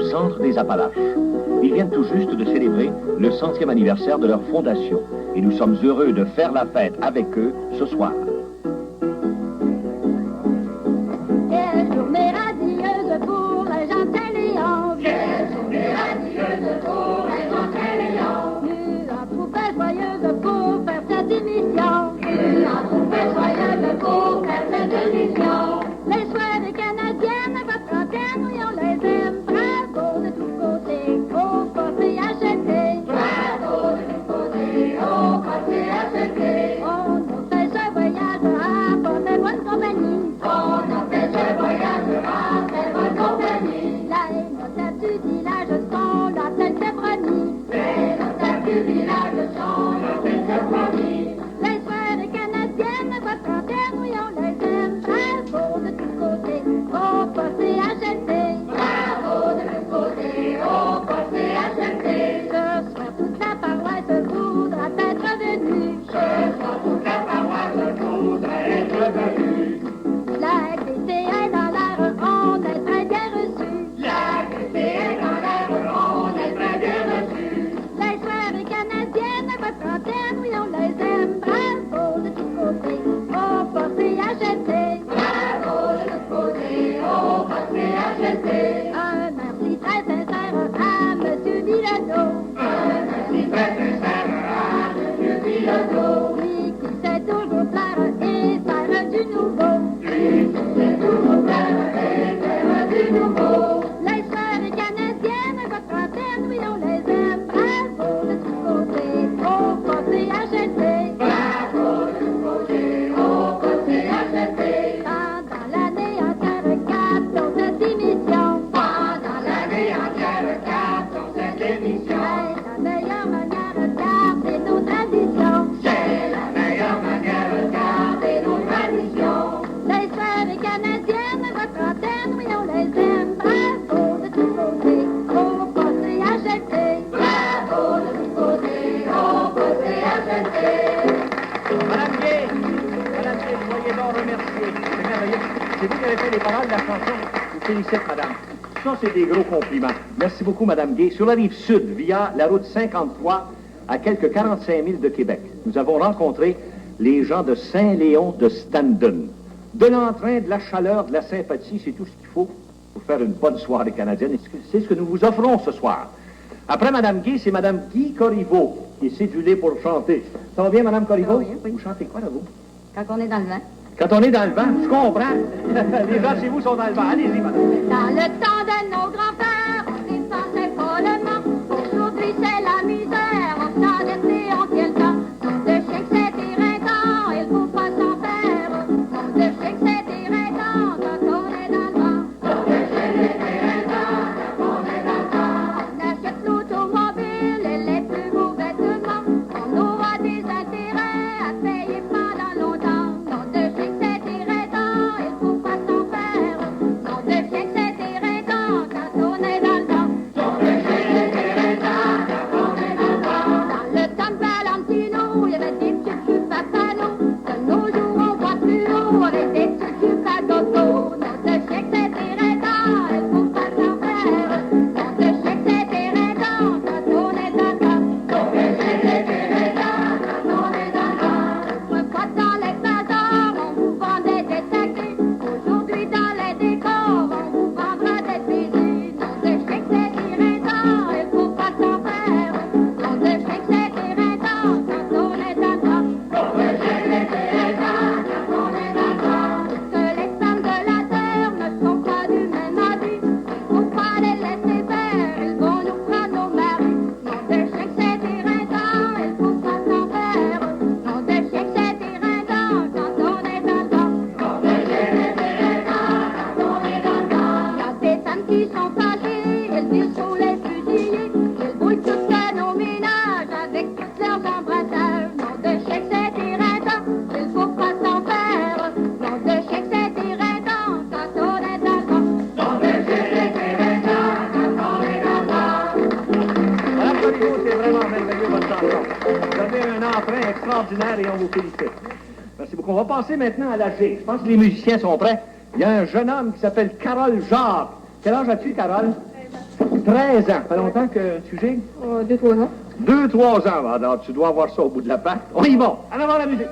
centre des Appalaches. Ils viennent tout juste de célébrer le 100e anniversaire de leur fondation. Et nous sommes heureux de faire la fête avec eux ce soir. Quelle journée radieuse pour les gens Téléon. Quelle journée radieuse pour les gens Téléon. Une troupée joyeuse pour faire cette émission. Une troupée joyeuse pour faire cette émission. Les soirées canadiennes, votre antenne, oui, on les aime. Bravo de tous côtés, au passé acheté. Bravo de tous côtés, au passé acheté. On a fait ce voyage à porter bonne compagnie. On a fait ce voyage à très bonne compagnie. La notable du village sont la tête de promis. Les notables du village sont la tête de promis. Les soirées canadiennes, votre antenne, oui, on les aime. Bravo de tous côtés, au passé acheté. Bravo de tous côtés, au passé acheté. Ce soir, toute la paroisse voudra être venue. Ce soir, toute la paroisse voudra être venue. La gaieté est dans l'air, on est très bien reçus. La gaieté est dans l'air, on est très bien reçus. Les soirées canadiennes, votre antenne, oui, on les aime. Bravo de tous côtés, au passé acheté. Bravo de tous côtés, au passé acheté. Un merci très sincère à Monsieur Bilodeau. Un merci très sincère à Monsieur Bilodeau. Lui qui sait toujours plaire et faire du nouveau. Lui qui sait toujours plaire et faire du nouveau. Les soirées canadiennes, votre antenne, oui, on les aime. Bravo de tous côtés, au passé acheté. Bravo de tous côtés, au passé acheté. Pendant l'année entière, gardons cette émission. Pendant l'année entière, gardons cette émission. C'est la meilleure manière de garder nos traditions. C'est la meilleure manière de garder nos traditions. Les soirées canadiennes, votre antenne, oui, on les aime. Bravo de tous côtés, au passé acheté. Bravo de tous côtés, au passé acheté. Madame Gay, soyez donc remerciée. C'est merveilleux. C'est vous qui avez fait les paroles de la chanson. Je vous félicite, madame. Ça, c'est des gros compliments. Merci beaucoup, madame Gay. Sur la rive sud, via la route 53, à quelques 45 000 de Québec, nous avons rencontré les gens de Saint-Léon de Standen. De l'entrain, de la chaleur, de la sympathie, c'est tout ce qu'il faut pour faire une bonne soirée canadienne. Et c'est ce que nous vous offrons ce soir. Après Madame Gay, c'est Madame Guy Corriveau qui est cédulée pour chanter. Ça va bien, Madame Corriveau? Oui, oui. Vous chantez quoi, là, vous? Quand on est dans le vent. Quand on est dans le vent, je comprends. Les gens chez vous sont dans le vent. Allez-y, madame. Dans le temps de nos grands-pères, on défendait pas le vent. Aujourd'hui, c'est la misère. On s'endettait, on tient le temps. Nom de chèque, c'est éreintant. Il faut pas s'en faire. Nom de chèque, c'est éreintant quand on est dans le vent. Nom de chèque, c'est éreintant quand on est dans le vent. On achète l'automobile et les plus beaux vêtements. On aura des intérêts à payer pendant longtemps. Nom de chèque, c'est éreintant. Il faut pas s'en faire. Nom de chèque, c'est éreintant quand on est dans le vent. Nom de chèque, c'est éreintant quand on est dans le vent. Dans le temps de Valentino, il y avait des petits cubes à panneaux. De nos jours, on voit plus haut avec des petits cubes à gogo. Nom de chèque, c'est éreintant. Il faut pas s'en faire. Nom de chèque, c'est éreintant quand on est dans le vent. Nom de chèque, c'est éreintant quand on est dans le vent. Une fois dans les bazars, on vous vendait des sacs. Aujourd'hui, dans les décors, on vous vendra des bisous. Nom de chèque, c'est éreintant, il faut pas s'en faire. Nom de chèque, c'est éreintant quand on est dans le vent. Nom de chèque, c'est éreintant quand on est dans le vent. Que les femmes de la terre ne sont pas du même avis. Il faut pas les laisser faire, ils vont nous prendre nos maris. Nom de chèque, c'est éreintant, il faut pas s'en faire. Nom de chèque, c'est éreintant quand on est dans le vent. Nom de chèque, c'est éreintant quand on est dans le vent. Il y a des femmes qui sont fâchées, elles disent faut les fusiller. Elles brûlent toutes nos ménages avec tous leurs embrassages. Nom de chèque, c'est éreintant, il faut pas s'en faire. Nom de chèque, c'est éreintant quand on est dans le vent. Nom de chèque, c'est éreintant quand on est dans le vent. Madame Corriveau, c'est vraiment merveilleux, votre chanson. Vous avez un emprunt extraordinaire et on vous félicite. Merci beaucoup. On va passer maintenant à l'âge. Je pense que les musiciens sont prêts. Il y a un jeune homme qui s'appelle Carole Jacques. Quel âge as-tu, Carole? 13 ans. Ça fait longtemps que tu gigles? 2-3 ans. 2-3 ans. Alors, tu dois avoir ça au bout de la patte. On y va. En avant la musique.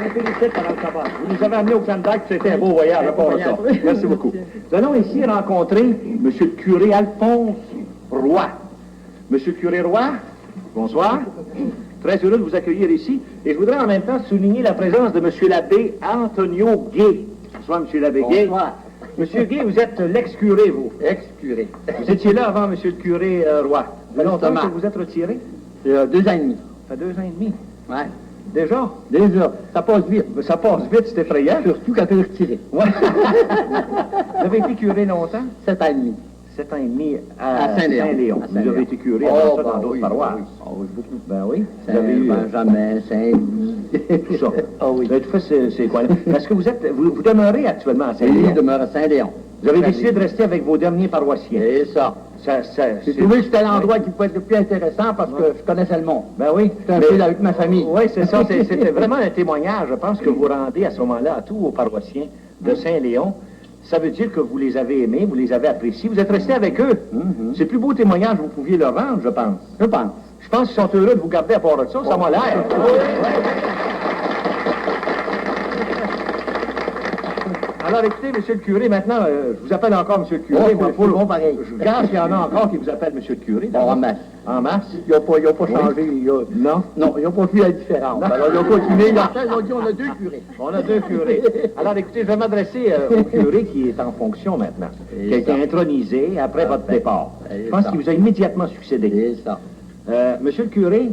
Vous nous avez amené au Canada, c'était un beau voyage à part ça. Merci beaucoup. Nous allons ici rencontrer M. le curé Alphonse Roy. Monsieur le curé Roy, bonsoir. Très heureux de vous accueillir ici. Et je voudrais en même temps souligner la présence de M. l'abbé Antonio Gay. Bonsoir, M. l'abbé Gay. Bonsoir. Monsieur Gay, vous êtes l'ex-curé, vous. Ex-curé. Vous étiez là avant, Monsieur le curé Roy. Ça fait longtemps Justement. que vous êtes retiré? 2 ans et demi. Ça fait 2 ans et demi. Ouais. Déjà? Déjà. Ça passe vite. Ça passe vite, c'est effrayant. Surtout quand tu es retiré. Ouais. Vous avez été curé longtemps? 7 ans et demi. 7 ans et demi À Saint-Léon. Saint-Léon. À Vous Saint-Léon. avez été curé Oh, avant ça bah dans d'autres oui, paroisses. oui. Oh, oui, beaucoup. Ben oui. Vous avez eu Saint-Benjamin, Saint-Louis. tout ça. Ah oui. Vous avez tout fait ces coins-là. Est-ce que vous demeurez actuellement à Oui, Saint-Léon? je demeure à Saint-Léon. Vous avez décidé de rester avec vos derniers paroissiens. C'est ça. J'ai trouvé que c'était l'endroit qui pouvait être le plus intéressant parce que je connaissais le monde. Ben oui. J'étais un peu là avec ma famille. Oui, c'est ça. C'était vraiment un témoignage, je pense, que vous rendez à ce moment-là à tous vos paroissiens de Saint-Léon. Ça veut dire que vous les avez aimés, vous les avez appréciés, vous êtes resté avec eux. C'est le plus beau témoignage que vous pouviez leur rendre, je pense. Je pense. Je pense qu'ils sont heureux de vous garder à part de ça, ça m'a l'air. Alors, écoutez, monsieur le curé, maintenant, je vous appelle encore monsieur le curé. Oh, c'est bon pareil. Je gage qu'il y en a encore qui vous appellent monsieur le curé. Bon, en masse. En masse? Ils n'ont pas changé. Non? Non, ils n'ont pas vu la différence. Alors, ils ont continué. Ils ont dit, on a 2 curés. On a 2 curés. Alors, écoutez, je vais m'adresser au curé qui est en fonction maintenant, qui a été intronisé après votre départ. Je pense qu'il vous a immédiatement succédé. C'est ça. Monsieur le curé,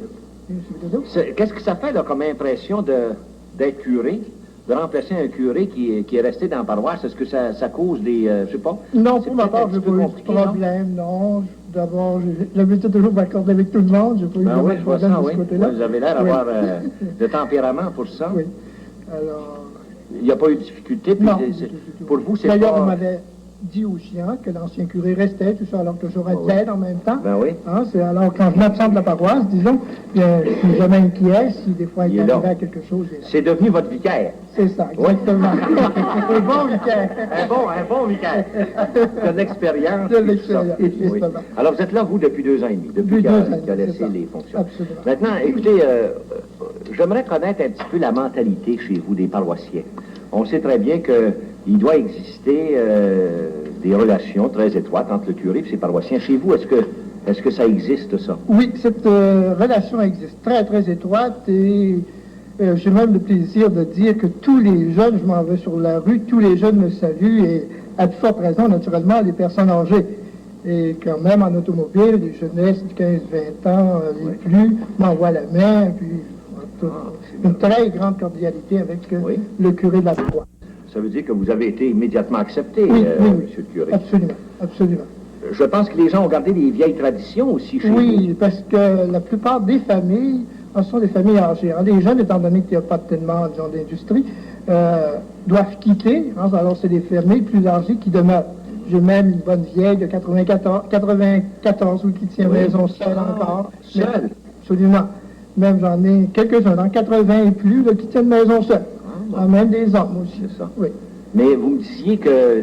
qu'est-ce que ça fait là, comme impression d'être curé, de remplacer un curé qui est resté dans la paroisse? Est-ce que ça cause des... je sais pas. Non, c'est pour ma peut-être part, un je petit n'ai peu pas eu de compliqué, non? problème, non. D'abord, j'ai l'habitude toujours de m'accorder avec tout le monde. Je n'ai pas eu Ben oui, de je vois problème ça, de oui. ce côté-là. Vous avez l'air Oui. d'avoir de tempérament pour ça. Oui. Alors, Il n'y a pas eu de difficulté. Puis non, c'est- du tout. pour vous, c'est D'ailleurs, pas... on m'avait dit aussi que l'ancien curé restait, tout ça, alors que j'aurais oui. d'aide en même temps. Ben oui. C'est alors, quand je m'absente de la paroisse, disons, je suis jamais inquiet si des fois il Il est là. arrivait quelque chose. C'est devenu votre vicaire. C'est ça, exactement. C'est bon, Michael. Un bon vicaire. De l'expérience. De et tout l'expérience, ça. Oui. justement. Alors, vous êtes là, vous, depuis 2 ans et demi, depuis Depuis qu'il a, 2 ans et qu'il a demi, laissé c'est ça. les fonctions. Absolument. Maintenant, écoutez, j'aimerais connaître un petit peu la mentalité chez vous des paroissiens. On sait très bien qu'il doit exister des relations très étroites entre le curé et ses paroissiens. Chez vous, est-ce que ça existe, ça? Oui, cette relation existe très, très étroite et j'ai même le plaisir de dire que tous les jeunes, je m'en vais sur la rue, tous les jeunes me saluent et à plus fort raison, naturellement, les personnes âgées. Et quand même en automobile, les jeunesses de 15-20 ans, les plus, m'envoient la main, puis une très grande cordialité avec le curé de la paroisse. Ça veut dire que vous avez été immédiatement accepté, oui, monsieur le curé. Absolument, absolument. Je pense que les gens ont gardé des vieilles traditions aussi chez vous. Oui, parce que la plupart des familles, ce sont des familles âgées. Alors, les jeunes, étant donné qu'il n'y a pas tellement d'industrie, doivent quitter. Alors, c'est des familles plus âgées qui demeurent. J'ai même une bonne vieille de 94 qui tient maison seule encore. Seule? Absolument. Même j'en ai quelques-uns, dans 80 et plus, là, qui tiennent maison seule. Même des hommes aussi. C'est ça. Oui. Mais vous me disiez que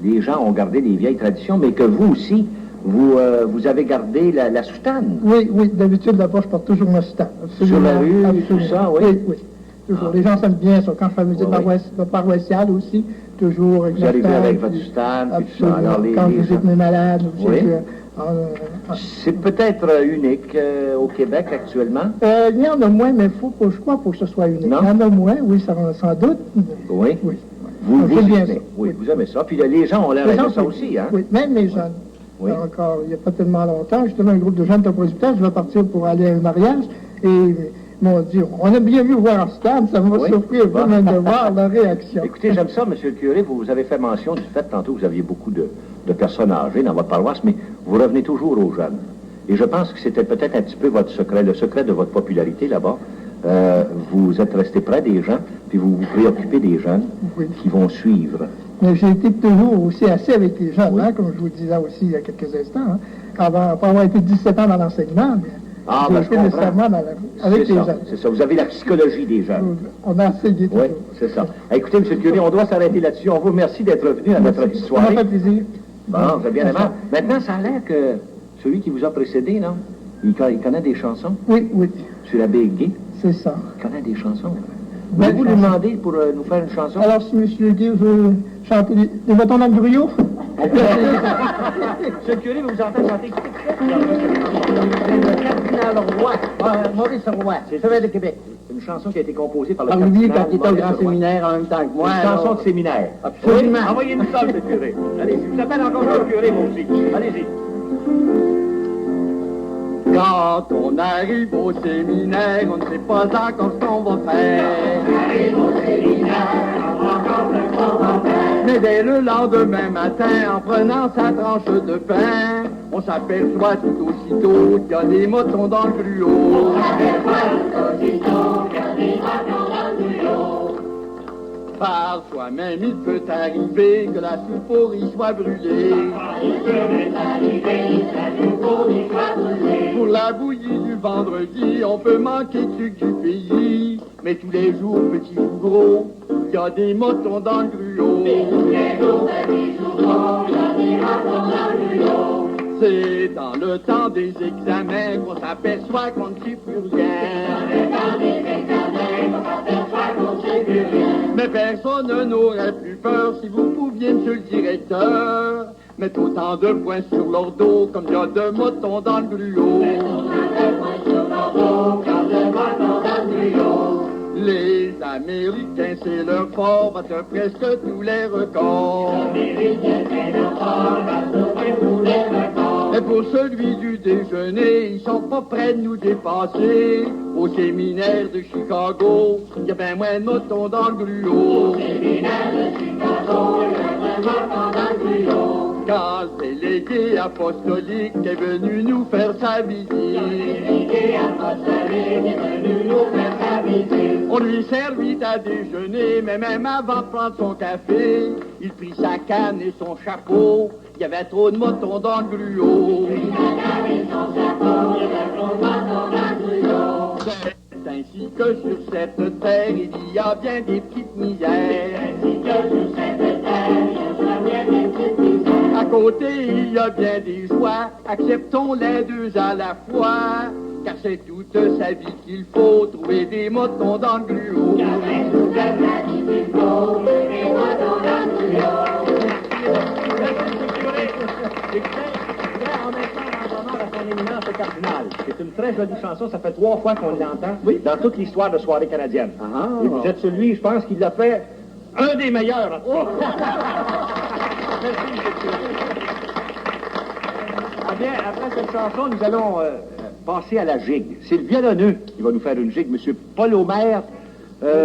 les gens ont gardé les vieilles traditions, mais que vous aussi, vous avez gardé la soutane. Oui, oui. D'habitude, là-bas, je porte toujours ma soutane. Sur la rue, tout ça, oui? Oui, oui. Toujours. Les gens s'aiment bien ça. Quand je fais la musique paroissiale aussi, toujours avec vous arrivez avec votre soutane, puis tout ça. Alors, quand je visite mes malades aussi. Oui. C'est peut-être unique au Québec actuellement? Il y en a moins, mais je crois qu'il faut que ce soit unique. Non? Il y en a moins, oui, sans doute. Oui? Oui. Vous bien aimez ça. Oui, vous aimez ça. Puis les gens ont l'air d'aimer ça aussi, hein? Oui, même les jeunes. Oui. Encore, il n'y a pas tellement longtemps, justement, un groupe de jeunes compositeurs, je vais partir pour aller à un mariage, et mon Dieu, on a bien vu voir en stand, ça m'a surpris un peu même de voir leur réaction. Écoutez, j'aime ça, monsieur le curé, vous avez fait mention du fait, tantôt, vous aviez beaucoup de personnes âgées dans votre paroisse, mais vous revenez toujours aux jeunes. Et je pense que c'était peut-être un petit peu votre secret, le secret de votre popularité là-bas. Vous êtes resté près des gens, puis vous vous préoccupez des jeunes qui vont suivre. Mais j'ai été toujours aussi assez avec les jeunes, comme je vous le disais aussi il y a quelques instants. Après avoir été 17 ans dans l'enseignement, j'ai été nécessairement avec les jeunes. C'est ça, vous avez la psychologie des jeunes. On a essayé toujours. Oui, c'est ça. Écoutez, M. le curé, on doit s'arrêter là-dessus. On vous remercie d'être venu à notre soirée. Ça m'a fait plaisir. Bon, c'est bien aimable. Maintenant, ça a l'air que celui qui vous a précédé, là, il connaît des chansons? Oui, oui. Sur l'abbé Gué? C'est ça. Il connaît des chansons. Voulez-vous lui demander pour nous faire une chanson? Alors, si M. Gué veut chanter des bâtons dans le gruyot? Monsieur le curé, vous entendez chanter le cardinal Roy. Maurice Roy, chevet de Québec. Une chanson qui a été composée par le Par cardinal lui, quand il était au Maurice grand Roy. séminaire en même temps que moi. Une chanson de séminaire. Absolument. Oui? Envoyez-nous ça, monsieur le curé. Allez-y, je vous appelle encore monsieur le curé, moi aussi. Allez-y. Quand on arrive au séminaire, on ne sait pas encore ce qu'on va faire. On arrive au séminaire, on va encore ce qu'on va faire. Mais dès le lendemain matin, en prenant sa tranche de pain, on s'aperçoit tout aussitôt qu'il y a des motons dans le gruau. On s'aperçoit tout aussitôt qu'il y a des motons dans le gruau. Par soi-même, il peut arriver que la soupe soit brûlée. Il peut arriver que la soupe soit brûlée. Pour la bouillie du vendredi, on peut manquer de sucre du pays. Mais tous les jours, petits ou gros, il y a des motons dans le gruau. Mais tous les jours, petits ou gros, il y a des motons dans le gruau. C'est dans le temps des examens qu'on s'aperçoit qu'on ne sait plus rien. C'est dans le temps des examens qu'on s'aperçoit qu'on ne sait plus rien. Mais personne n'aurait plus peur si vous pouviez, monsieur le directeur, mettre autant de points sur leur dos comme il y a de motons dans le gruau. Mettre autant de points sur leur dos comme de motons dans le gruau. Les Américains, c'est leur fort, battent presque tous les records. Les Américains, c'est leur fort, battent presque tous les records. Et pour celui du déjeuner, ils sont pas prêts de nous dépasser. Au séminaire de Chicago, il y a bien moins de motons dans le gruau. Au séminaire de Chicago, il y a moins de motons dans le gruau. Quand le délégué apostolique est venu nous faire sa visite. Quand le délégué apostolique est venu nous faire sa visite. On lui servit à déjeuner, mais même avant de prendre son café, il prit sa canne et son chapeau. Il y avait trop de motons dans le gruau. Il prit sa canne et son chapeau, il y avait trop de motons dans le gruau. C'est ainsi que sur cette terre, il y a bien des petites misères. C'est ainsi que sur cette terre, il y a bien des petites misères. À côté, il y a bien des joies, acceptons les deux à la fois. car c'est toute sa vie qu'il faut trouver des motons dans le gruau. Car c'est toute sa vie qu'il faut trouver des motons dans le gruau. En même temps, rendre hommage à son éminence le cardinal. C'est une très jolie chanson, ça fait 3 fois qu'on l'entend dans toute l'histoire de soirée canadienne. Et vous êtes celui, je pense, qui l'a fait un des meilleurs. En tout cas. Merci, M. Ah bien, après cette chanson, nous allons passer à la gigue. C'est le violonneux qui va nous faire une gigue, M. Paul Omer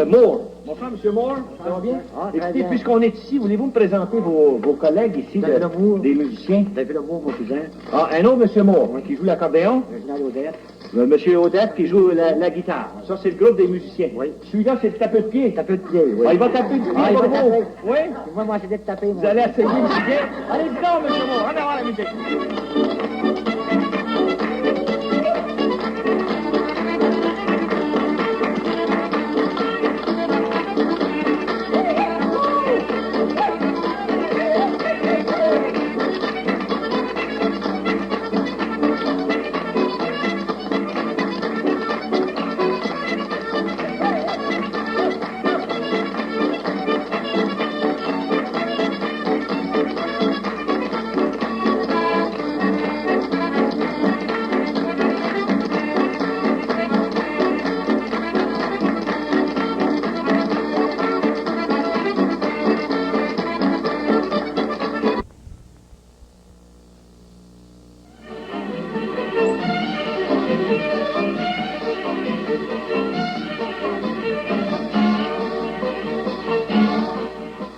Moore. Bonsoir, M. Moore. Ça va bien? Écoutez, puisqu'on est ici, voulez-vous me présenter vos collègues ici, des musiciens? David Amour, mon cousin. Ah, un autre, M. Moore, qui joue l'accordéon. Reginald Odette. M. Odette qui joue la guitare. Ça, c'est le groupe des musiciens. Oui. Celui-là, c'est le tapeux de pied. Tapeux de pied, oui. Ah, il va taper de pied, il va bravo. taper. Oui? Moi, j'ai de taper, moi. Vous allez essayer de musiquer? Allez, donc, M. Moore, en avant la musique.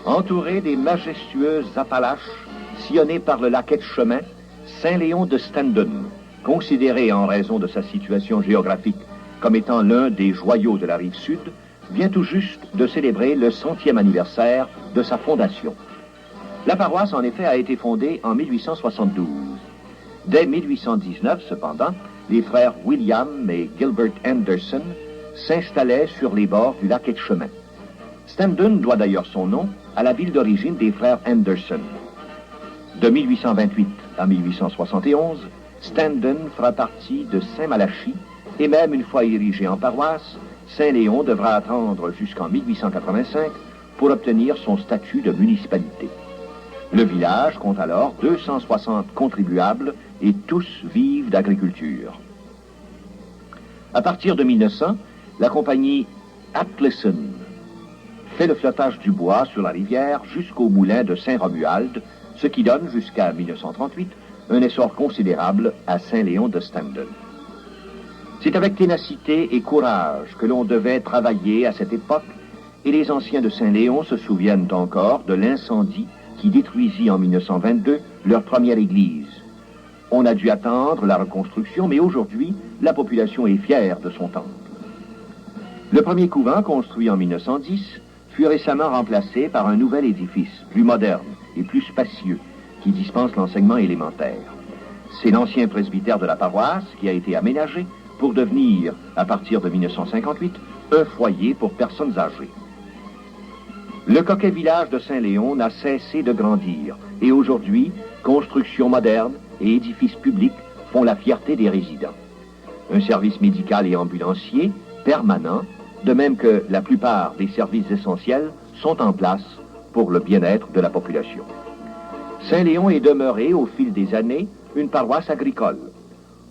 Entouré des majestueuses Appalaches, sillonné par le lac Etchemin, Saint-Léon de Stendon, considéré en raison de sa situation géographique comme étant l'un des joyaux de la rive sud, vient tout juste de célébrer le 100e anniversaire de sa fondation. La paroisse, en effet, a été fondée en 1872. Dès 1819, cependant, les frères William et Gilbert Anderson s'installaient sur les bords du lac Etchemin. Stendon doit d'ailleurs son nom à la ville d'origine des frères Anderson. De 1828 à 1871, Stendon fera partie de Saint-Malachie et même une fois érigé en paroisse, Saint-Léon devra attendre jusqu'en 1885 pour obtenir son statut de municipalité. Le village compte alors 260 contribuables et tous vivent d'agriculture. À partir de 1900, la compagnie Atleson fait le flottage du bois sur la rivière jusqu'au moulin de Saint-Romuald, ce qui donne jusqu'à 1938 un essor considérable à Saint-Léon de Stendon. C'est avec ténacité et courage que l'on devait travailler à cette époque, et les anciens de Saint-Léon se souviennent encore de l'incendie qui détruisit en 1922 leur première église. On a dû attendre la reconstruction, mais aujourd'hui, la population est fière de son temple. Le premier couvent, construit en 1910, fut récemment remplacé par un nouvel édifice, plus moderne et plus spacieux, qui dispense l'enseignement élémentaire. C'est l'ancien presbytère de la paroisse qui a été aménagé pour devenir, à partir de 1958, un foyer pour personnes âgées. Le coquet village de Saint-Léon n'a cessé de grandir, et aujourd'hui, constructions modernes et édifices publics font la fierté des résidents. Un service médical et ambulancier permanent, de même que la plupart des services essentiels, sont en place pour le bien-être de la population. Saint-Léon est demeuré au fil des années une paroisse agricole.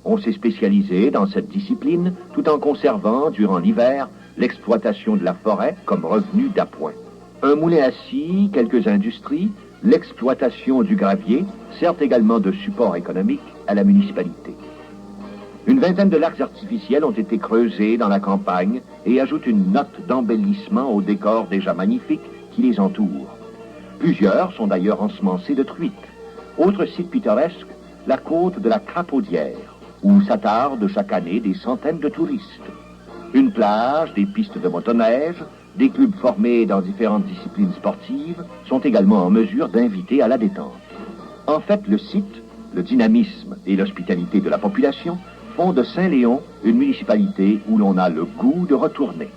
On s'est spécialisé dans cette discipline tout en conservant, durant l'hiver, l'exploitation de la forêt comme revenu d'appoint. Un moulin à scie, quelques industries, l'exploitation du gravier servent également de support économique à la municipalité. Une vingtaine de lacs artificiels ont été creusés dans la campagne et ajoutent une note d'embellissement au décor déjà magnifique qui les entoure. Plusieurs sont d'ailleurs ensemencés de truites. Autre site pittoresque, la côte de la Crapaudière, où s'attardent chaque année des centaines de touristes. Une plage, des pistes de motoneige, des clubs formés dans différentes disciplines sportives sont également en mesure d'inviter à la détente. En fait, le site, le dynamisme et l'hospitalité de la population font de Saint-Léon une municipalité où l'on a le goût de retourner.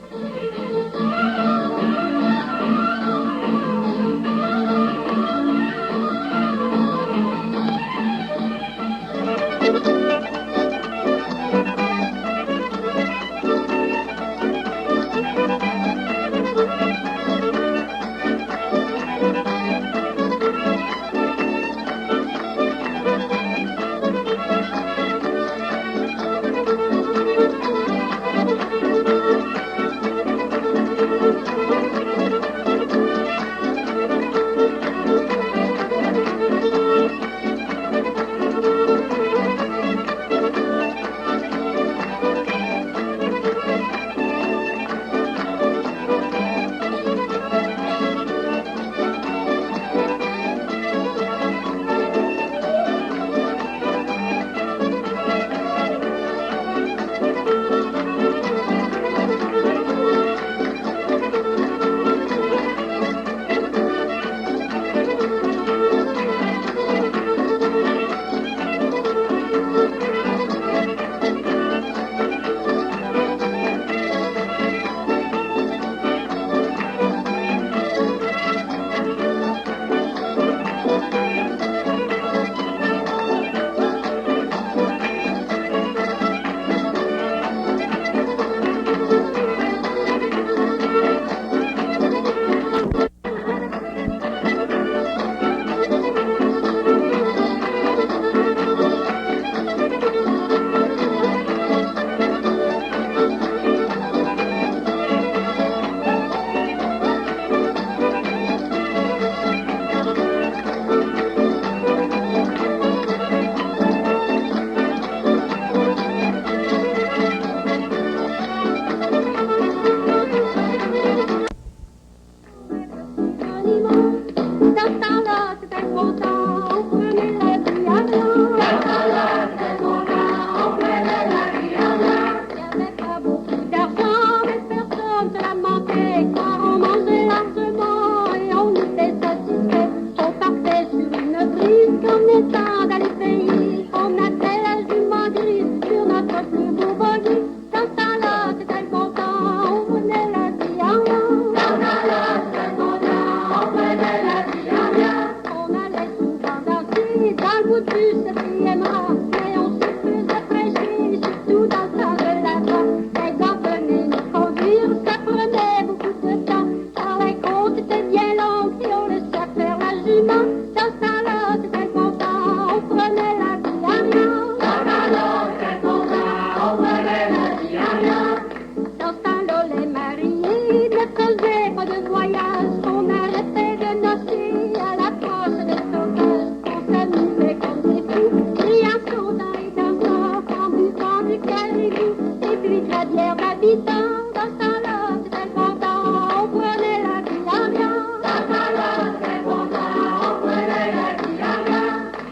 milliards d'habitants. Dans ce temps-là, c'était content, on prenait la vie en bien. Dans ce temps-là, c'était content, on prenait la vie en bien.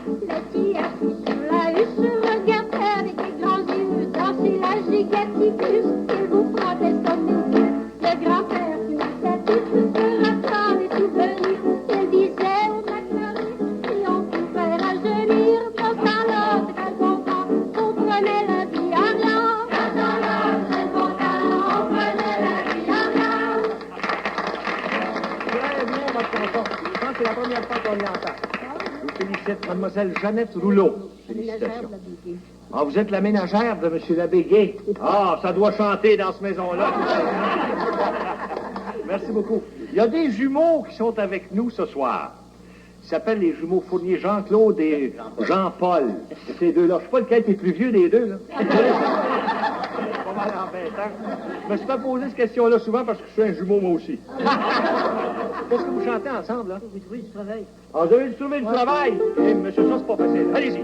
Le petit assis sur la huche regardait avec des grands yeux danser la gigatifus. Il vous frottait son nez. Le grand-père qui était tout ratant et tout venu. Il disait, McFlurry, si on pouvait rajeunir. Dans ce temps-là, c'était content, on prenait la vie en blanc. Dans ce temps-là, c'était content, on prenait la vie en blanc. Très bien, votre chanson. Je pense que c'est la première fois qu'on l'entend. Je vous félicite, mademoiselle Jeannette Rouleau. Félicitations. Ah, vous êtes la ménagère de M. Labégué. Ah, ça doit chanter dans cette maison-là. Merci beaucoup. Il y a des jumeaux qui sont avec nous ce soir. Ils s'appellent les jumeaux Fournier, Jean-Claude et Jean-Paul. Ces deux-là. Je ne sais pas lequel est le plus vieux des deux, là. Pas mal embêtant. Je me suis pas posé cette question-là souvent parce que je suis un jumeau, moi aussi. Qu'est-ce que vous chantez ensemble, là? J'ai trouvé du travail. Ah, vous avez trouvé du travail? Eh, monsieur, ça, c'est pas facile. Allez-y.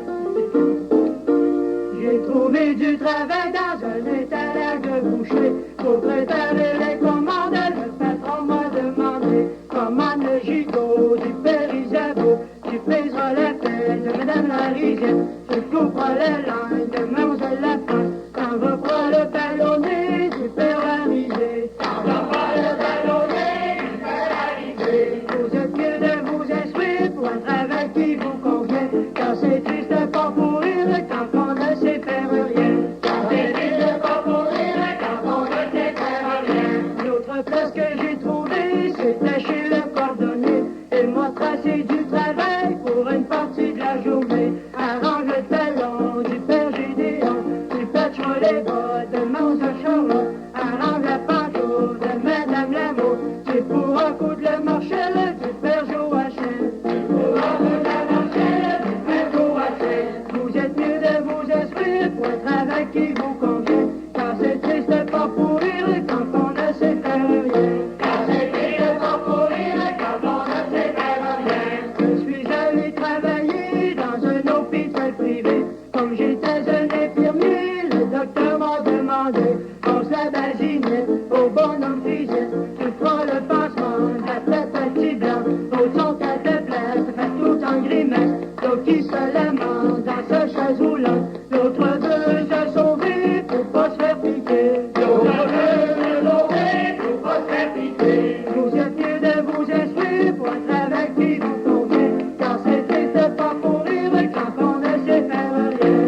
J'ai trouvé du travail dans un étalage de boucher. Pour préparer les commandes, le patron m'a demandé comment le gigot du père Isabeau. Tu pèseras la tête de madame la rizière. Tu couperas les langues de mademoiselle la fin. T'en vas pas le ballonner du père la risée. T'en vas pas le ballonner du père la risée. Vous êtes mieux de vous instruire pour un travail qui vous convient. Car c'est triste pas pour rire quand on ne sait faire rien. Car c'est triste pas pour rire quand on ne sait faire rien. L'autre place que j'ai trouvée, c'était chez le cordonnier. Il m'a tracé du travail pour une partie de la journée. Arrange le talon du père Gédéon. Tu patcheras les bas de Mose Charlot. Arrange la pantoufle de madame Lameau. Tu pourras coudre le marchel du père Joachim. Tu pourras coudre la marchel du père Joachim. Vous êtes mieux de vous instruire pour un travail qui vous convient. Car c'est triste pas pour rire quand on ne sait faire rien. Car c'est triste pas pour rire quand on ne sait faire rien. Je suis allé travailler dans un hôpital privé. Comme j'étais un infirmier, le docteur m'a demandé, pense la basinette au bonhomme physique. Tu feras le pansement de la tête à petit blanc. Au son qu'à de place, fait tout en grimace. L'autre qui se lamente dans sa chaise roulante. L'autre veut se sauver pour pas se faire piquer. L'autre veut se sauver pour pas se faire piquer. Vous êtes mieux de vous instruire pour un travail qui vous convient. Car c'est triste pas pour rire quand on ne sait faire rien.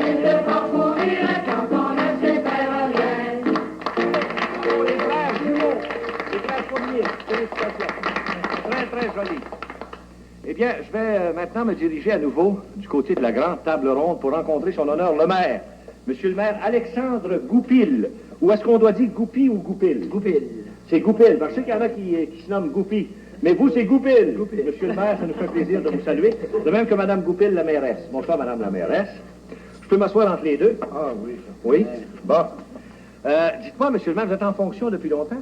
C'est pas pour rire quand on ne sait faire rien. Oh, les frères jumeaux, les frères Fournier. Félicitations. Très, très joli. Eh bien, je vais maintenant me diriger à nouveau du côté de la grande table ronde pour rencontrer son honneur le maire. Monsieur le maire Alexandre Goupil. Ou est-ce qu'on doit dire Goupil ou Goupil? Goupil. C'est Goupil. Parce que je sais qu'il y en a qui se nomment Goupil. Mais vous, c'est Goupil. Monsieur le maire, ça nous fait plaisir de vous saluer. De même que Madame Goupil, la mairesse. Bonsoir, Madame la mairesse. Je peux m'asseoir entre les deux? Ah oui. Oui? Bon. Dites-moi, monsieur le maire, vous êtes en fonction depuis longtemps?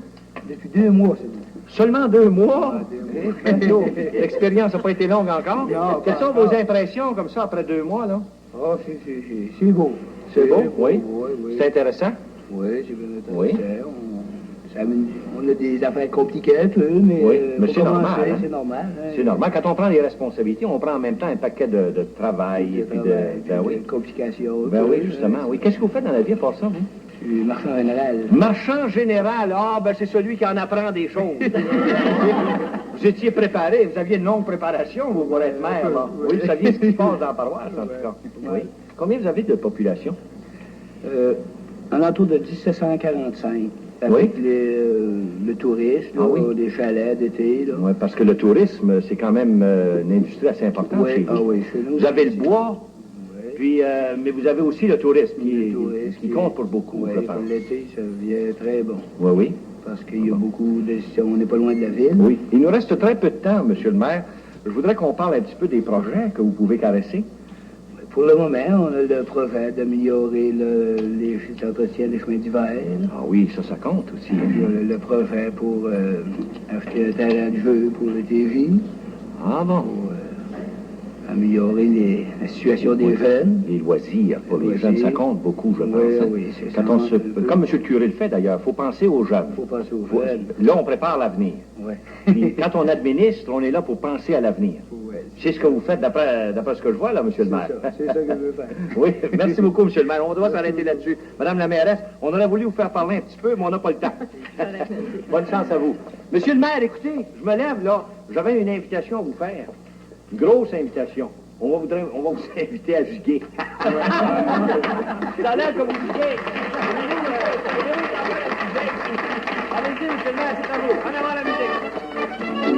Depuis 2 mois, c'est bon. Seulement 2 mois? Ah, 2 mois. Eh, très tôt. L'expérience n'a pas été longue encore? Non, Quelles pas sont encore. vos impressions comme ça après 2 mois, là? Ah, c'est beau. C'est beau? Oui. Oui, C'est intéressant? Oui, c'est bien Oui. intéressant. On a des affaires compliquées un peu, mais, Oui, mais faut c'est normal, commencer, hein. c'est normal. Hein. C'est normal. Quand on prend les responsabilités, on prend en même temps un paquet de travail. Et puis ben oui. de complications. Ben oui, justement. Oui. Qu'est-ce que vous faites dans la vie à part ça, vous? Je suis marchand général. Marchand général. Ah, ben c'est celui qui en apprend des choses. Vous étiez préparé, vous aviez une longue préparation, vous, pour être maire, là. Oui, vous saviez ce qui se passe dans la paroisse, en tout cas. Oui. Combien vous avez de population? En entour de 1745. Avec Oui. le tourisme, Ah oui. des chalets d'été. Là. Oui, parce que le tourisme, c'est quand même une industrie assez importante Oui, chez vous. ah oui, chez nous. Vous avez le bois, Oui. puis, mais vous avez aussi le tourisme, Le tourisme qui compte pour beaucoup, oui, je pense. pour l'été, ça devient très bon. Oui, oui. Parce qu'il y a beaucoup de... On n'est pas loin de la ville. Oui. Il nous reste très peu de temps, monsieur le maire. Je voudrais qu'on parle un petit peu des projets que vous pouvez caresser. Pour le moment, on a le projet d'améliorer l'entretien des chemins d'hiver. Ah oui, ça compte aussi. On a le projet pour acheter un terrain de jeu pour le TV. Ah bon. Pour améliorer la situation des jeunes. Les loisirs pour les loisirs. jeunes, ça compte beaucoup, je pense. Oui, hein. oui, c'est Quand ça. on se, comme M. le curé le fait d'ailleurs, il faut penser aux jeunes. Il faut penser aux Faut- jeunes. Là, on prépare l'avenir. Ouais. Puis, quand on administre, on est là pour penser à l'avenir. Ouais. C'est ce que vous faites d'après ce que je vois, là, M. le maire. C'est ça que je veux faire. Oui, merci beaucoup, M. le maire. On doit s'arrêter là-dessus. Madame la mairesse, on aurait voulu vous faire parler un petit peu, mais on n'a pas le temps. Bonne chance à vous. Monsieur le maire, écoutez, je me lève, là. J'avais une invitation à vous faire. Une grosse invitation. On va vous inviter à giguer. Ça a l'air comme vous giguez. Allez-y, monsieur le maire, c'est à vous. En avant la musique.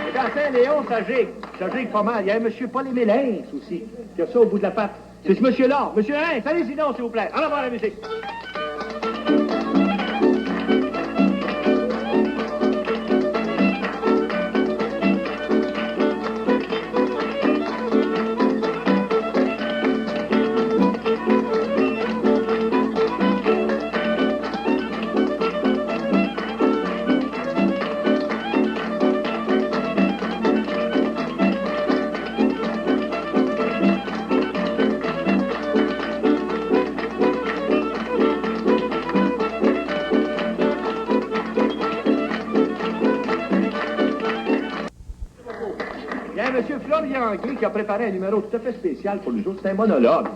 Et dans Saint-Léon, ça gigue pas mal. Il y a un monsieur Paul Mélin aussi, qui a ça au bout de la patte. C'est ce monsieur-là. Monsieur Hein, allez-y donc, s'il vous plaît. En avant la musique. Il y a un monsieur Florian Gay qui a préparé un numéro tout à fait spécial pour nous autres. C'est un monologue.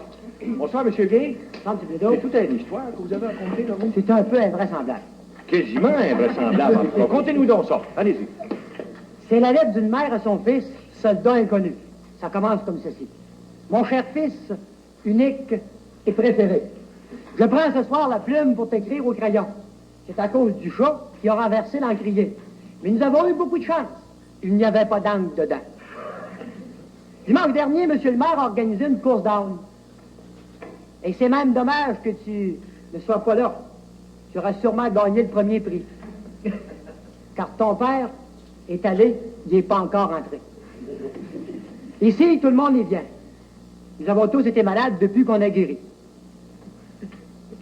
Bonsoir, monsieur Gay. C'est toute une histoire que vous avez racontée, là, vous? C'est un peu invraisemblable. Quasiment invraisemblable, en tout cas. Contez-nous donc ça. Allez-y. C'est la lettre d'une mère à son fils, soldat inconnu. Ça commence comme ceci. Mon cher fils, unique et préféré, je prends ce soir la plume pour t'écrire au crayon. C'est à cause du chat qui a renversé l'encrier. Mais nous avons eu beaucoup de chance. Il n'y avait pas d'angle dedans. Dimanche dernier, M. le maire a organisé une course d'âne. Et c'est même dommage que tu ne sois pas là. Tu auras sûrement gagné le premier prix. Car ton père est allé, il n'est pas encore rentré. Ici, tout le monde est bien. Nous avons tous été malades depuis qu'on a guéri.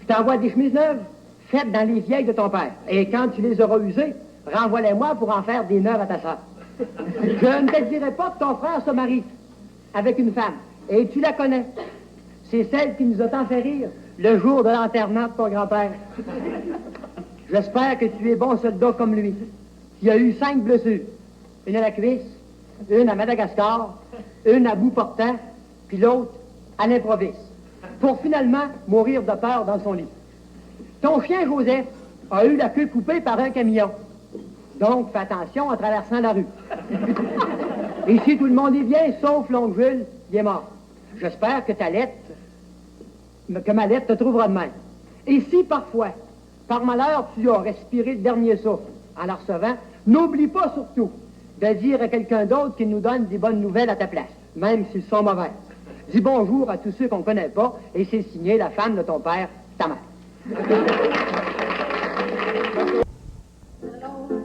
Je t'envoie des chemises neuves, faites dans les vieilles de ton père. Et quand tu les auras usées, renvoie-les-moi pour en faire des neuves à ta soeur. Je ne te dirai pas que ton frère se marie avec une femme. Et tu la connais. C'est celle qui nous a tant fait rire le jour de l'enterrement de ton grand-père. J'espère que tu es bon soldat comme lui. Il a eu 5 blessures. Une à la cuisse, une à Madagascar, une à bout portant, puis l'autre à l'improviste. Pour finalement mourir de peur dans son lit. Ton chien Joseph a eu la queue coupée par un camion. Donc, fais attention en traversant la rue. Ici, tout le monde est bien, sauf l'oncle Jules, il est mort. J'espère que ma lettre te trouvera de même. Et si parfois, par malheur, tu as respiré le dernier souffle en la recevant, n'oublie pas surtout de dire à quelqu'un d'autre qu'il nous donne des bonnes nouvelles à ta place, même s'ils sont mauvaises. Dis bonjour à tous ceux qu'on ne connaît pas, et c'est signé la femme de ton père, ta mère.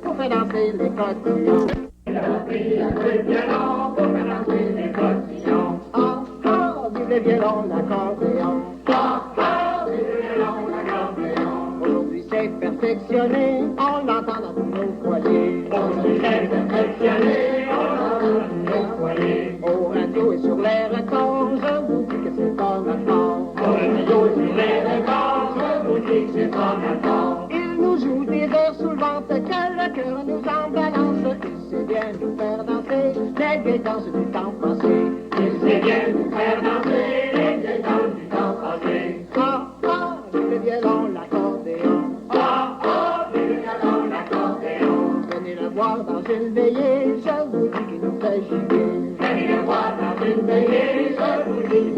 Pour faire danser les cotillons. Il a pris un coup de violon pour faire danser les cotillons. Ah, ah, vive le violon, l'accordéon. Ah, ah, vive le violon, l'accordéon. Aujourd'hui c'est perfectionné, on l'entend dans tous nos foyers. Aujourd'hui c'est perfectionné, on l'entend dans tous nos foyers. Au radio et sur les records, je vous dis que c'est pas mal fort. Au radio et sur les records, je vous dis que c'est pas mal fort. Il nous joue des airs soulevantes que le cœur nous en balance. Il sait bien nous faire danser les vieilles danses du temps passé. Il sait bien nous faire danser les vieilles danses du temps passé. Ah, ah, le violon, l'accordéon. Ah, ah, le violon, l'accordéon. Venez le voir dans une veillée, je vous dis qu'il nous fait giguer. Venez le voir payer, je vous dis,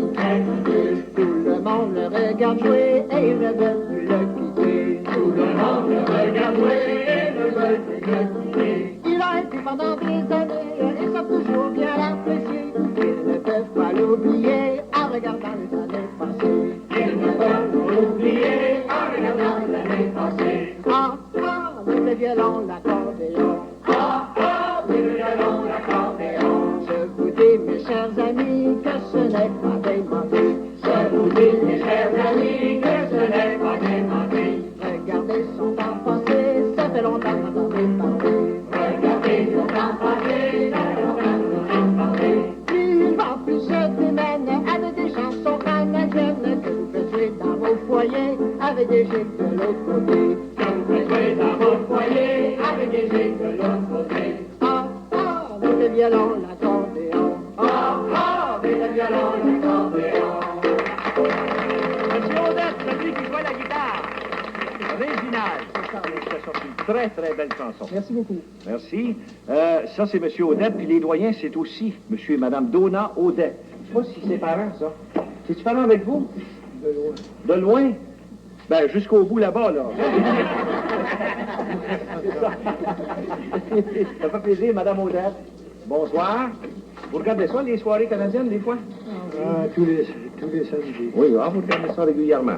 tout le monde le regarde jouer et ne veut plus le quitter. Tout le monde le regarde jouer et ne veut plus le quitter. Il a été pendant des années et sont toujours bien appréciés. Ils ne peuvent pas l'oublier en regardant les années passées. Ils ne peuvent l'oublier en regardant les années passées. Ah, ah, avec le violon, l'accordéon. Ah, ah, avec le violon, l'accordéon. Je vous dis, mes chers amis, que ce n'est pas démenti. Je vous dis, mes chers amis, que ce n'est pas démenti. Regardez son temps passé, ça fait longtemps que j'en ai parlé. Regardez son temps passé, ça fait longtemps que j'en ai parlé. Il va plus se démène avec des chansons canadiennes que vous faites jouer dans vos foyers avec des gifs de l'autre côté. Que vous faites jouer dans vos foyers avec des gifs de l'autre côté. Ah, ah, avec le violon, l'accordéon. Ah, ah, avec le violon, l'accordéon. Monsieur Odette, celui qui joue la guitare. Original. Ça sorti une très, très belle chanson. Merci beaucoup. Merci. Ça, c'est Monsieur Odette, puis les doyens, c'est aussi Monsieur et Madame Dona Odette. Je sais pas si c'est parent, ça. C'est-tu parent avec vous? De loin. De loin? Ben, jusqu'au bout là-bas, là. Ça fait plaisir, Madame Odette. Bonsoir. Vous regardez ça, les soirées canadiennes, des fois? Ah, tous les samedis. Oui, ah, vous regardez ça régulièrement.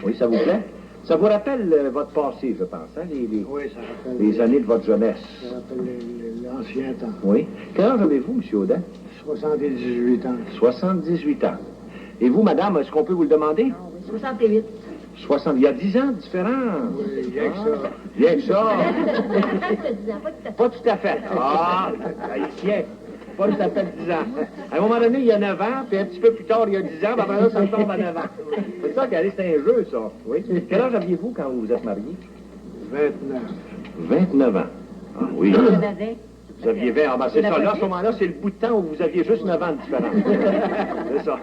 Oui, ça vous plaît? Ça vous rappelle votre passé, je pense, hein? Oui, ça rappelle. Les années de votre jeunesse. Ça rappelle l'ancien temps. Oui. Quel âge avez-vous, M. Audin? 78 ans. 78 ans. Et vous, madame, est-ce qu'on peut vous le demander? 68. 60. Il y a 10 ans de différence. Oui, rien que ça. Bien que ça. Pas tout à fait. Pas tout à fait. Ah, haïtien. Pas tout à fait 10 ans. À un moment donné, il y a 9 ans, puis un petit peu plus tard, il y a 10 ans, puis après là, ça tombe à 9 ans. C'est ça qu'elle est, c'est un jeu, ça. Oui. Quel âge aviez-vous quand vous vous êtes marié? 29. 29 ans. Ah oui. Je l'avais. Vous aviez 20 ans. Ah, ben, c'est ça. Là, à ce moment-là, c'est le bout de temps où vous aviez juste 9 ans de différence. C'est ça.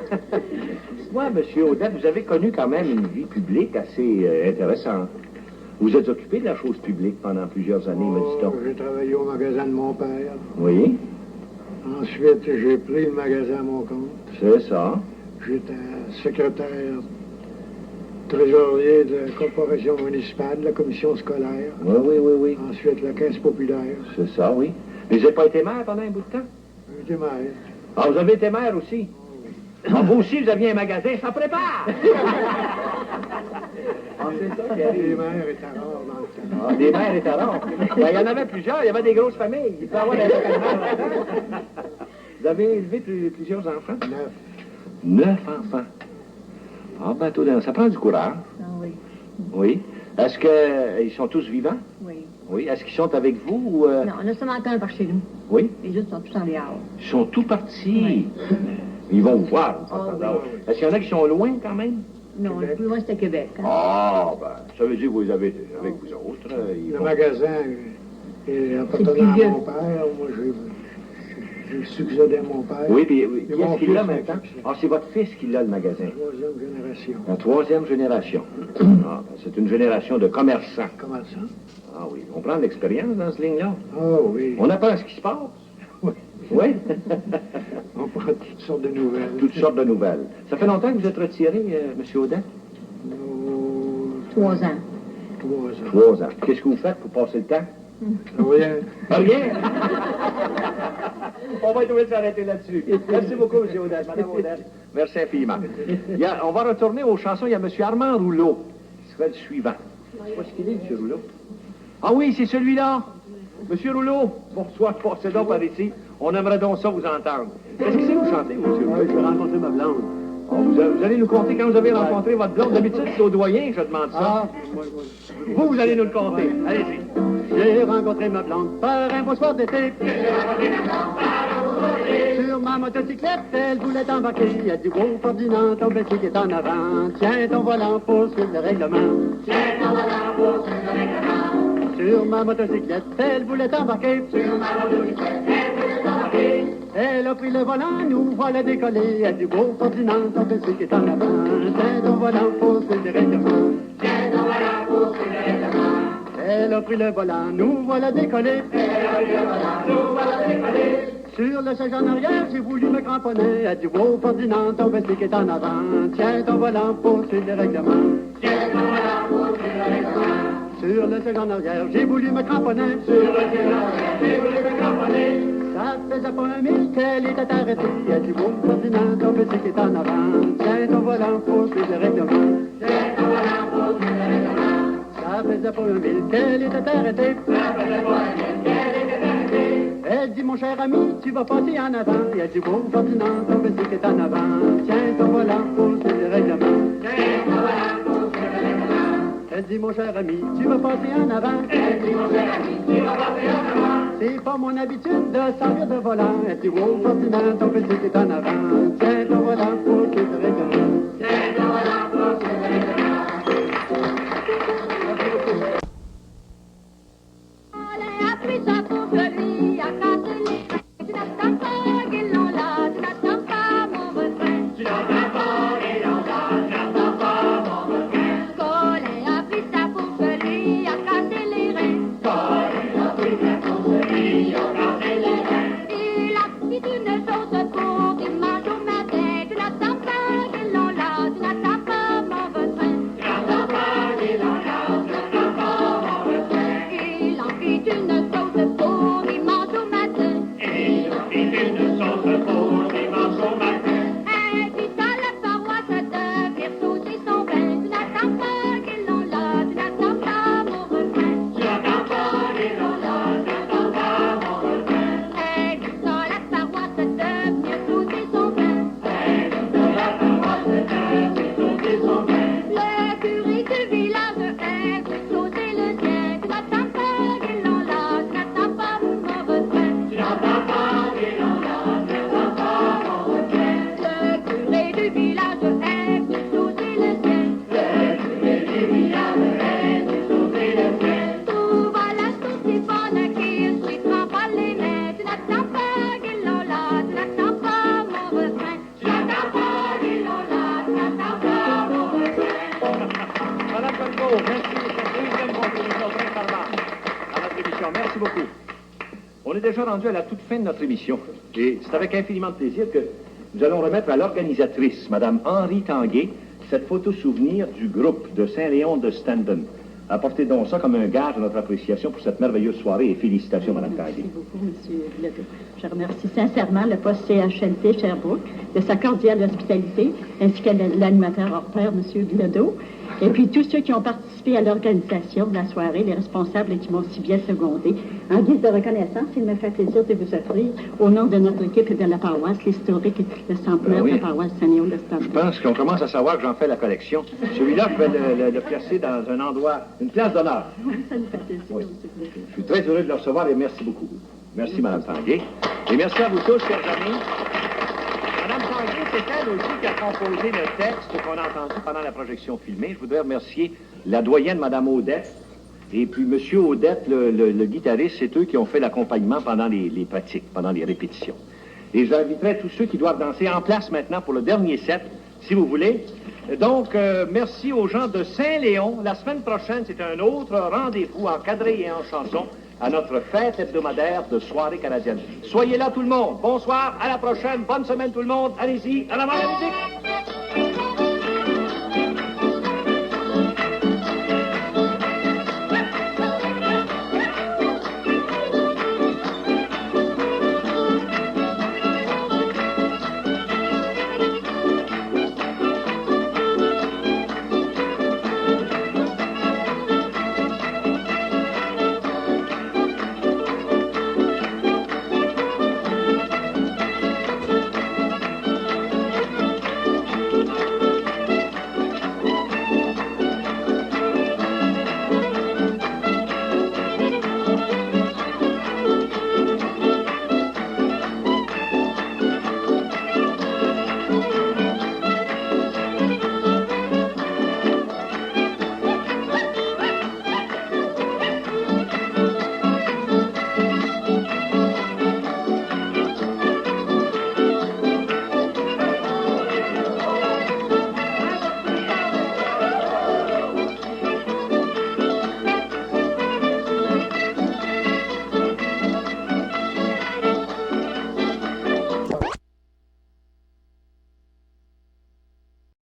Dites-moi, M. Odette, vous avez connu quand même une vie publique assez intéressante. Vous êtes occupé de la chose publique pendant plusieurs années, me dit-on. J'ai travaillé au magasin de mon père. Oui, Ensuite, j'ai pris le magasin à mon compte. c'est ça. J'étais secrétaire trésorier de la corporation municipale, de la commission scolaire. Oui, oui, oui, oui. Ensuite, la caisse populaire. C'est ça, oui. Mais vous n'avez pas été maire pendant un bout de temps? J'étais maire. Ah, vous avez été maire aussi? Ah, vous aussi, vous aviez un magasin, ça prépare! Ah, c'est ça qui Les arrive. maires étaient rares dans le temps. Ah, des maires étaient rares. Ben, il y en avait plusieurs, il y avait des grosses familles. Il peut y avoir des maires. Vous avez élevé plusieurs enfants? 9. 9 enfants. Ah, ben, tout d'un, ça prend du courage. Ah oui. Oui. Est-ce qu'ils sont tous vivants? Oui. Oui. Est-ce qu'ils sont avec vous ou... Non, on a seulement un par chez nous. Oui. Les autres sont tous en dehors. Ils sont tous partis. Ils vont vous voir. Ah, oui. Est-ce qu'il y en a qui sont loin quand même? Non, le plus loin, c'était Québec. Hein. Ah, ben, ça veut dire que vous les avez avec vous autres. Ils Le vont- magasin est appartenant plus à vieux. mon père. Moi, j'ai succédé à mon père. Oui, puis oui, Et qui mon est-ce qui l'a fils m'a maintenant? succédé. Ah, c'est votre fils qui l'a, le magasin. Troisième génération. La troisième génération. Ah, ben, c'est une génération de commerçants. Comment ça? Ah oui, on prend de l'expérience dans ce ligne-là. Oh oui. On apprend ce qui se passe. Oui. Oui. On prend toutes sortes de nouvelles. Toutes sortes de nouvelles. Ça fait longtemps que vous êtes retiré, M. Audin? Nos 3 ans. 3 ans. 3 ans. Qu'est-ce que vous faites pour passer le temps? Rien. Rien. On va être obligé de s'arrêter là-dessus. Merci beaucoup, M. Audin. Madame Audin. Merci infiniment. On va retourner aux chansons. Il y a M. Armand Rouleau, qui serait le suivant. Je ne sais pas ce qu'il est, M. Rouleau. Ah oui, c'est celui-là. Monsieur Rouleau, bonsoir, passez donc par ici. On aimerait donc ça vous entendre. Qu'est-ce que c'est que vous chantez, vous, monsieur Rouleau? Je vais rencontrer ma blonde. Ah, vous allez nous compter quand vous avez rencontré votre blonde. D'habitude, c'est au doyen que je demande ça. Ah, Vous allez nous le compter. Allez-y. J'ai rencontré ma blonde par un beau soir d'été. Sur ma motocyclette, elle voulait embarquer. Elle dit, oh, Ferdinand, ton bicycle est en avant. Tiens ton volant pour suivre le règlement. Tiens ton volant pour suivre le règlement. Sur ma motocyclette, elle voulait embarquer. Sur ma motocyclette, elle voulait embarquer. Elle a pris le volant, nous voilà décoller. Elle dit, oh, Ferdinand, ton bicycle est en avant. Tiens ton volant pour suivre le règlement. Tiens ton volant pour suivre le règlement. Elle a pris le volant, nous voilà décollés. Elle a pris le volant, nous voilà décollés. Sur le siège en arrière, j'ai voulu me cramponner. Elle dit, wow, Ferdinand, ton vestique est en avant. Tiens ton volant pour suivre les règlements. Tiens ton volant pour suivre les règlements. Sur le siège en arrière, j'ai voulu me cramponner. Sur le siège en arrière, j'ai voulu me cramponner. Ça faisait pas 1 000 qu'elle était arrêtée. Elle dit, wow, Ferdinand, ton vestique est en avant. Tiens ton volant pour suivre les règlements. Tiens ton volant pour suivre les règlements. Ça faisait pas 1 000 qu'elle était arrêtée. Ça faisait pas 1 000 qu'elle était arrêtée. Elle dit, mon cher ami, tu vas passer en avant. Elle dit, wow, Ferdinand, ton vestique est en avant. Tiens ton volant pour suivre les règlements. Tiens ton volant pour suivre les règlements. Elle dit, mon cher ami, tu vas passer en avant. Elle dit, mon cher ami, tu vas passer en avant. C'est pas mon habitude de servir de volant. Elle dit, wow, Ferdinand, ton vestique est en avant. Tiens ton volant pour suivre les règlements. Tiens ton volant pour suivre les règlements. Merci beaucoup. On est déjà rendu à la toute fin de notre émission. Et c'est avec infiniment de plaisir que nous allons remettre à l'organisatrice, Mme Henri Tanguay, cette photo souvenir du groupe de Saint-Léon de Stendon. Apportez donc ça comme un gage de notre appréciation pour cette merveilleuse soirée et félicitations, Mme Tanguay. Merci beaucoup, M. Legault. Je remercie sincèrement le poste CHLT Sherbrooke de sa cordiale hospitalité, ainsi que l'animateur hors pair, M. Legault, et puis tous ceux qui ont participé à l'organisation de la soirée, les responsables et qui m'ont si bien secondé. En guise de reconnaissance, il me fait plaisir de vous offrir, au nom de notre équipe et de la paroisse, l'historique et le centenaire de la paroisse Saint-Léon de Stendon. Je pense qu'on commence à savoir que j'en fais la collection. Celui-là, je vais le placer dans un endroit, une place d'honneur. Ça nous fait plaisir, Oui. M. Legault. Je suis très heureux de le recevoir et merci beaucoup. Merci, Mme Tanguay. Et merci à vous tous, chers amis. Mme Tanguay, c'est elle aussi qui a composé le texte qu'on a entendu pendant la projection filmée. Je voudrais remercier la doyenne, Mme Odette, et puis M. Odette, le guitariste, c'est eux qui ont fait l'accompagnement pendant les pratiques, pendant les répétitions. Et j'inviterai tous ceux qui doivent danser en place maintenant pour le dernier set, si vous voulez. Donc, merci aux gens de Saint-Léon. La semaine prochaine, c'est un autre rendez-vous encadré et en chanson à notre fête hebdomadaire de soirée canadienne. Soyez là tout le monde. Bonsoir, à la prochaine. Bonne semaine tout le monde. Allez-y, à la musique.